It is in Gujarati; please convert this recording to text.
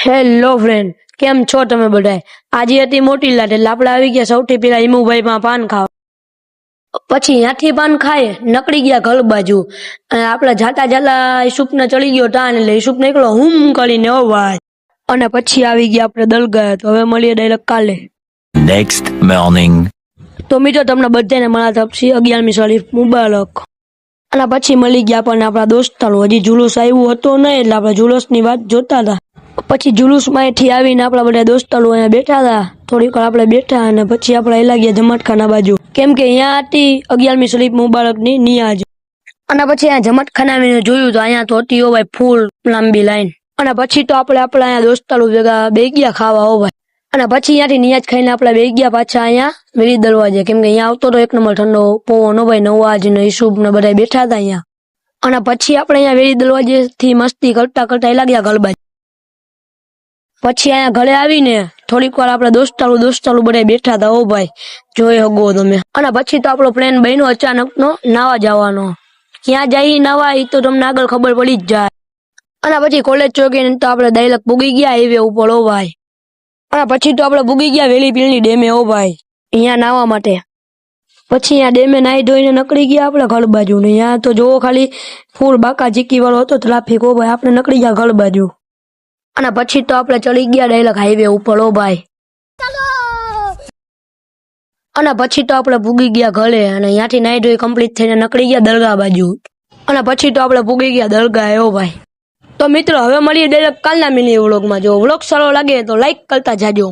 હેલો ફ્રેન્ડ, કેમ છો તમે બધાય? આજે હતી મોટી લાટ એટલે આપણે આવી ગયા સૌથી પહેલા ઈમુભાઈમાં પાન ખાવા. પછી ત્યાંથી પાન ખાય નકળી ગયા ઘર બાજુ અને આપણે જાતા જાતા ઈસુપને ચડી ગયો ટાન એટલે ઈસુપ નીકળો હું કરીને અવાજ અને પછી આવી ગયા આપણે દલગા. તો હવે મળીએ ડાયરેક્ટ કાલે. Next morning. તો મિત્રો તમને બધાને મારા તરફથી 11મી શરીફ મુબારક. અને પછી મળી ગયા આપણને આપણા દોસ્તારો. હજી જુલુસ આવ્યું હતો નહીં એટલે આપણે જુલુસની વાત જોતા હતા. પછી જુલુસમાંથી આવીને આપણા બધા દોસ્તારો અહીંયા બેઠા હતા. થોડીક વાર આપણે બેઠા અને પછી આપણે હેલા ગયા જમાતખાના બાજુ, કેમ કે અહીંયા હતી 11મી શરીફ મુબારકની નિયાજ. અને પછી અહીંયા જમાતખાના આવીને જોયું તો અહીંયા તો હતી હો ભાઈ ફૂલ લાંબી લાઈન. અને પછી તો આપણે આપણા અહીંયા દોસ્તારો ભેગા બે ગયા ખાવા હો ભાઈ. અને પછી અહીંયાથી નિયાજ ખાઈને આપણે બે ગયા પાછા અહીંયા વેરી દરવાજે, કેમ કે અહીંયા આવતો તો એક નંબર ઠંડો પવન ભાઈ. નવાજ ને ઈસુબ ને બધા બેઠા હતા અહીંયા. અને પછી આપણે અહીંયા વેરી દરવાજે થી મસ્તી કરતા કરતા લાગ્યા ગરબા. પછી અહીંયા ઘરે આવીને થોડીક વાર આપણે દોસ્તારો બધા બેઠા હતા હો ભાઈ, જોઈ હગો તમે. અને પછી તો આપણો પ્લાન બન્યો અચાનક નો નાવા જવાનો. ક્યાં જાય નાવા એ તો તમને આગળ ખબર પડી જ જાય. અને પછી કોલેજ ચોકીને તો આપણે ડાયરેક્ટ પૂગી ગયા હાઈવે ઉપર હો ભાઈ. અને પછી તો આપણે પૂગી ગયા વેલી પીલની ડેમે હો ભાઈ, અહીંયા નાવા માટે. પછી અહીંયા ડેમે નાહી ધોઈને નકળી ગયા આપણે ઘર બાજુ ને. અહીંયા તો જોવો ખાલી ફૂલ બાકા ચીકી વાળો હતો ટ્રાફિક હો ભાઈ. આપણે નકળી ગયા ઘર બાજુ. અને પછી તો આપણે ચડી ગયા ડાયરેક્ટ હાઈવે ઉપર હો ભાઈ. અને પછી તો આપણે પૂગી ગયા ઘરે અને અહીંયાથી નાહી ધોઈ કમ્પ્લીટ થઈને નકળી ગયા દરગાહ બાજુ. અને પછી તો આપણે પૂગી ગયા દરગાહ હો ભાઈ. તો મિત્રો હવે મળીએ ડાયરેક્ટ કાલના મિની વ્લોગમાં. જો વ્લોગ સારો લાગે તો લાઈક કરતા જાજો.